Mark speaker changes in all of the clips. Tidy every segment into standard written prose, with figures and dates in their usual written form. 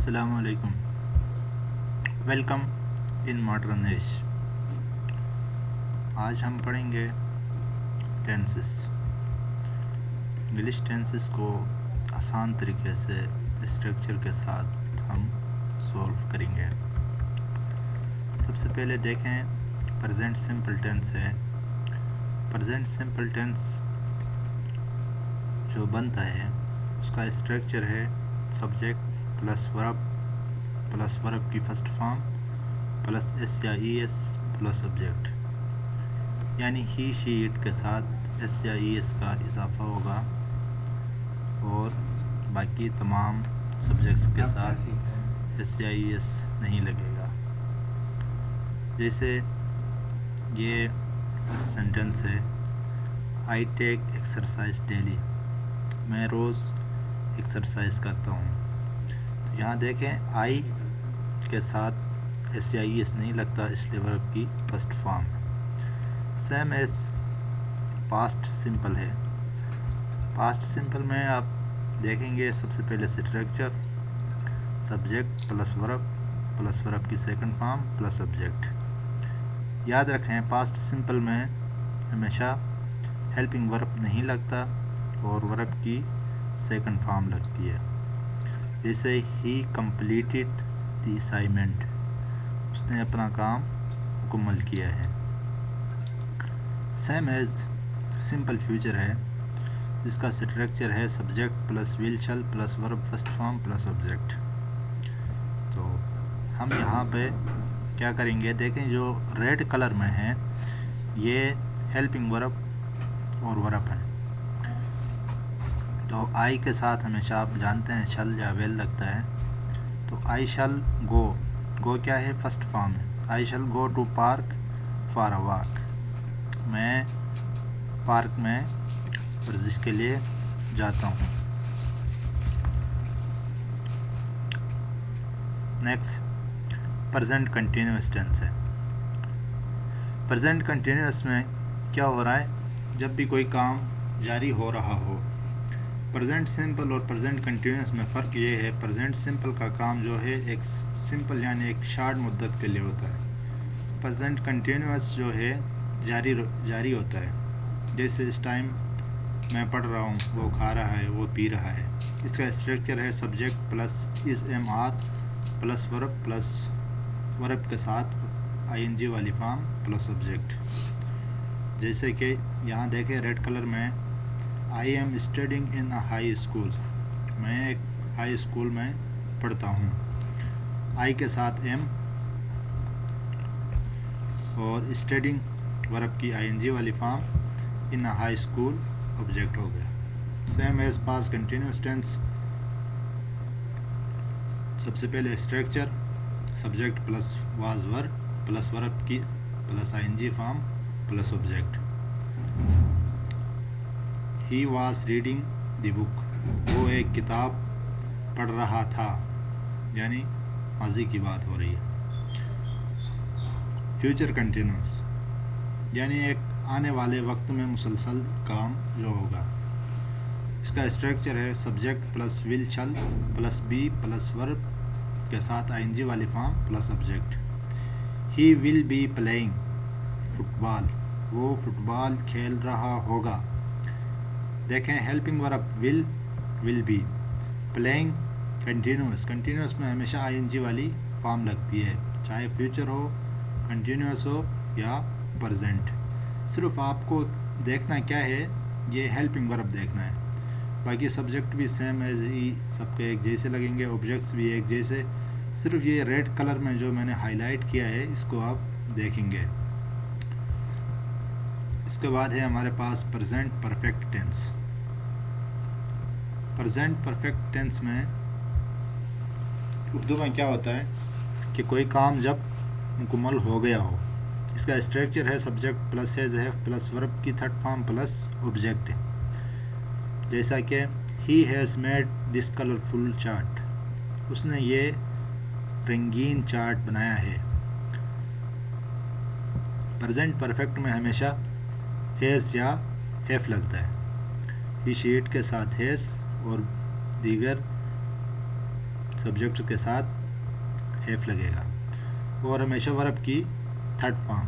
Speaker 1: अस्सलाम वालेकुम। Welcome in modern age. आज हम पढ़ेंगे टेंसेस। इंग्लिश टेंसेस को आसान तरीके से स्ट्रक्चर के साथ हम सॉल्व करेंगे। सबसे पहले देखें प्रेजेंट सिंपल टेंस है। प्रेजेंट सिंपल टेंस जो बनता है उसका स्ट्रक्चर है सब्जेक्ट प्लस वर्ब की फर्स्ट फॉर्म प्लस एस या ई एस प्लस सब्जेक्ट, यानी ही शी इट के साथ एस या ई एस का इजाफा होगा और बाकी तमाम सब्जेक्ट्स के साथ एस या ई एस नहीं लगेगा। जैसे ये सेंटेंस है, आई टेक एक्सरसाइज डेली, मैं रोज़ एक्सरसाइज करता हूँ। तो यहाँ देखें आई के साथ एस या ई एस नहीं लगता, इसलिए वर्ब की first form. Same as past simple है। पास्ट सिंपल में आप देखेंगे सबसे पहले स्ट्रक्चर सब्जेक्ट प्लस वर्ब की सेकंड फॉर्म प्लस सब्जेक्ट। याद रखें पास्ट सिंपल में हमेशा हेल्पिंग वर्ब नहीं लगता और वर्ब की सेकंड फॉर्म लगती है। जैसे ही कंप्लीटेड द असाइनमेंट, उसने अपना काम मुकम्मल किया है। सेम एज सिंपल फ्यूचर है, जिसका स्ट्रक्चर है subject plus will shall plus verb first form plus object. तो हम यहाँ पे क्या करेंगे, देखें जो रेड कलर में है ये हेल्पिंग वर्ब और वर्ब है। तो आई के साथ हमेशा आप जानते हैं शल या वेल लगता है। तो आई शल गो क्या है, फर्स्ट फॉर्म है। I shall go to park for a walk, मैं पार्क में वर्जिश के लिए जाता हूँ। नेक्स्ट प्रेजेंट कंटिन्यूअस टेंस है। प्रेजेंट कंटिन्यूअस में क्या हो रहा है, जब भी कोई काम जारी हो रहा हो। प्रेजेंट सिंपल और प्रेजेंट कंटिन्यूअस में फ़र्क ये है, प्रेजेंट सिंपल का काम जो है एक सिंपल यानी एक शार्ट मुद्दत के लिए होता है। प्रेजेंट कंटिन्यूअस जो है जारी होता है। जैसे इस टाइम मैं पढ़ रहा हूँ, वो खा रहा है, वो पी रहा है। इसका स्ट्रक्चर है subject plus is am are plus verb के साथ आई एन जी वाली फॉर्म प्लस सब्जेक्ट। जैसे कि यहाँ देखें रेड कलर में, I am studying in a high school, मैं एक हाई स्कूल में पढ़ता हूँ। आई के साथ एम और स्टडिंग वर्ब की आई एन जी वाली form in a high school object हो गया। Same as past continuous tense, सबसे पहले structure subject plus was verb plus verb की plus I N G form plus object. He was reading the book, वो एक किताब पढ़ रहा था, यानी माजी की बात हो रही है। फ्यूचर कंटिन्यूअस यानी एक आने वाले वक्त में मुसलसल काम जो होगा। इसका स्ट्रक्चर है subject plus will shall plus be plus verb के साथ आई एन जी वाली form plus object. He will be playing football, वो फुटबॉल खेल रहा होगा। देखें helping verb will be, playing continuous में हमेशा आई एन जी वाली फॉर्म लगती है, चाहे फ्यूचर हो, कंटिन्यूअस हो या प्रेजेंट। सिर्फ आपको देखना क्या है, ये हेल्पिंग वर्ब देखना है। बाकी सब्जेक्ट भी सेम एज ही सबके एक जैसे लगेंगे, ऑब्जेक्ट्स भी एक जैसे। सिर्फ ये रेड कलर में जो मैंने हाईलाइट किया है इसको आप देखेंगे। इसके बाद है हमारे पास present perfect tense. Present perfect tense में उर्दू में क्या होता है कि कोई काम जब मुकम्मल हो गया हो। इसका स्ट्रक्चर है सब्जेक्ट प्लस है प्लस वर्ब की थर्ड फॉर्म प्लस ऑब्जेक्ट। जैसा कि he has made this colourful chart, उसने ये रंगीन चार्ट बनाया है। प्रेजेंट परफेक्ट में हमेशा हैज़ या हैव लगता है। ही शीट के साथ हैज़ और दीगर سبجیکٹ کے ساتھ ہیف لگے گا. اور ہمیشہ ورب کی تھرڈ فارم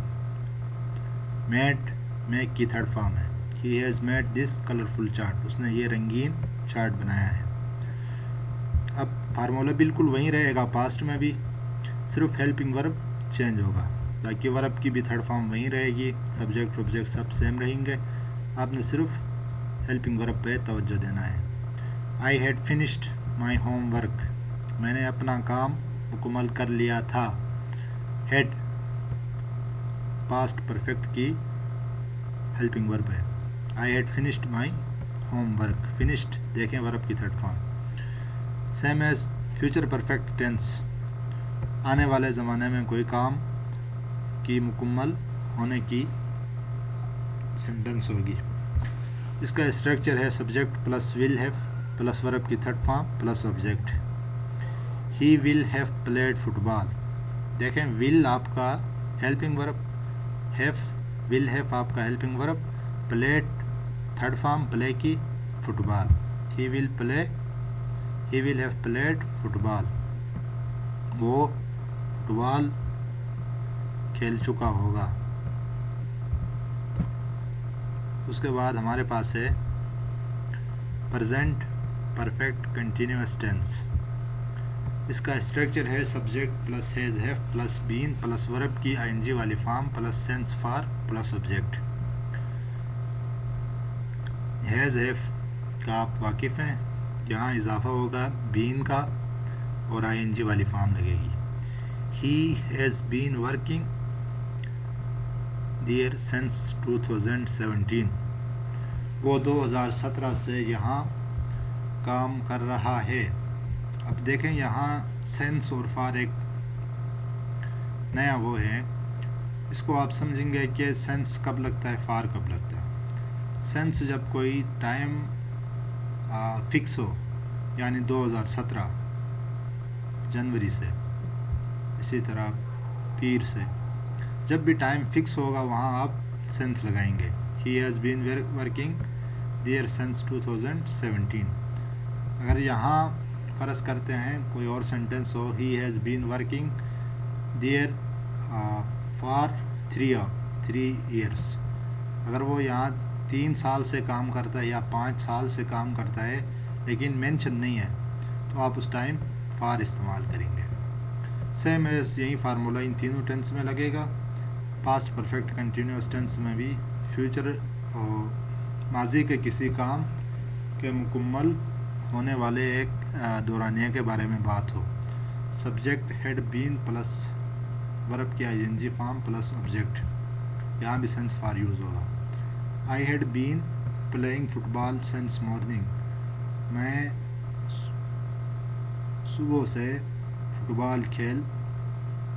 Speaker 1: میک کی تھرڈ فارم ہے. He has made this colourful chart. اس نے یہ رنگین چارٹ بنایا ہے. اب فارمولا بالکل وہیں رہے گا پاسٹ میں بھی, صرف ہیلپنگ ورب چینج ہوگا. باقی ورب کی بھی تھرڈ فارم وہیں رہے گی, سبجیکٹ آبجیکٹ سب سیم رہیں گے. آپ نے صرف ہیلپنگ ورب پہ توجہ دینا ہے. I had finished my homework. میں نے اپنا کام مکمل کر لیا تھا. ہیڈ پاسٹ پرفیکٹ کی ہیلپنگ ورب ہے. I had finished my homework. Finished دیکھیں ورب کی third form. Same as future perfect tense, آنے والے زمانے میں کوئی کام کی مکمل ہونے کی سینٹنس ہوگی. اس کا اسٹرکچر ہے subject plus will have plus verb کی third form plus object. He will have played football. دیکھیں ول آپ کا ہیلپنگ ورب, ول ہیو آپ کا ہیلپنگ ورب, پلیڈ تھرڈ فارم پلے کی football. He will have played football. وہ فٹ بال کھیل چکا ہوگا. اس کے بعد ہمارے پاس ہے پریزنٹ پرفیکٹ کنٹینیوس ٹینس. اس کا اسٹرکچر ہے subject plus has have plus been plus verb کی آئی این جی والی form plus sense for plus object. Has have کا آپ واقف ہیں, یہاں اضافہ ہوگا بین کا اور آئی این جی والی فارم لگے گی. He has been working there since 2017. وہ 2017 سے یہاں کام کر رہا ہے. اب دیکھیں یہاں سینس اور فار ایک نیا وہ ہے, اس کو آپ سمجھیں گے کہ سینس کب لگتا ہے, فار کب لگتا ہے. سینس جب کوئی ٹائم فکس ہو, یعنی 2017 جنوری سے, اسی طرح پیر سے, جب بھی ٹائم فکس ہوگا وہاں آپ سینس لگائیں گے. He has been working there since 2017. اگر یہاں فرض کرتے ہیں کوئی اور sentence who, he has been working there for 3 years, اگر وہ یہاں 3 سال سے کام کرتا ہے یا 5 سال سے کام کرتا ہے لیکن مینشن نہیں ہے, تو آپ اس ٹائم فار استعمال کریں گے. سیم ایز یہی فارمولا ان تینوں ٹینس میں لگے گا. پاسٹ پرفیکٹ کنٹینیوس ٹینس میں بھی فیوچر اور ماضی کے کسی کام کے مکمل ہونے والے ایک دورانیہ کے بارے میں بات ہو. Subject had been plus verb کی I N G form plus object, یہاں بھی سینس فار یوز ہوگا. I had been playing football since morning. میں صبح سے فٹ بال کھیل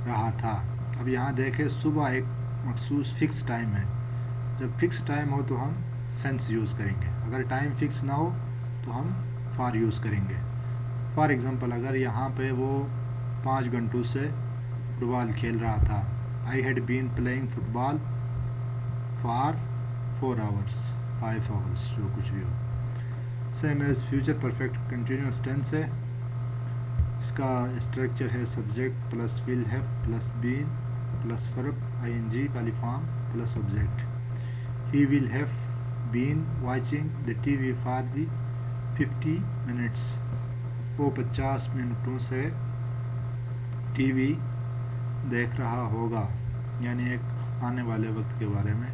Speaker 1: رہا تھا. اب یہاں دیکھیں صبح ایک مخصوص فکس ٹائم ہے. جب فکس ٹائم ہو تو ہم سینس یوز کریں گے, اگر ٹائم فکس نہ ہو تو ہم فار یوز کریں گے. فار ایگزامپل اگر یہاں پہ وہ 5 گھنٹوں سے فٹ بال کھیل رہا تھا, I had been playing football for 4 hours 5 hours, جو کچھ بھی ہو. Same as future perfect continuous tense ہے. اس کا اسٹرکچر ہے subject plus will have plus been plus verb I N G والی form plus object. He will have been watching the T V for the 50 minutes. وہ 50 منٹوں سے T V دیکھ رہا ہوگا, یعنی ایک آنے والے وقت کے بارے میں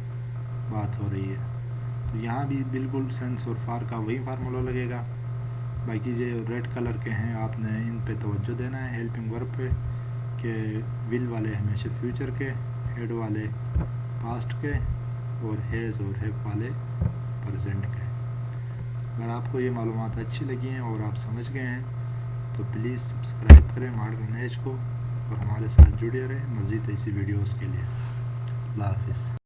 Speaker 1: بات ہو رہی ہے. تو یہاں بھی بالکل سینس اور فار کا وہی فارمولا لگے گا. باقی جو ریڈ کلر کے ہیں آپ نے ان پہ توجہ دینا ہے ہیلپنگ ورب پہ, کہ ول والے ہمیشہ فیوچر کے, ہیڈ والے پاسٹ کے, اور ہیز اور ہیو والے پریزنٹ کے. اگر آپ کو یہ معلومات اچھی لگی ہیں اور آپ سمجھ گئے ہیں تو پلیز سبسکرائب کریں ماڈرن ایج کو, اور ہمارے ساتھ جڑے رہیں مزید ایسی ویڈیوز کے لیے. اللہ حافظ.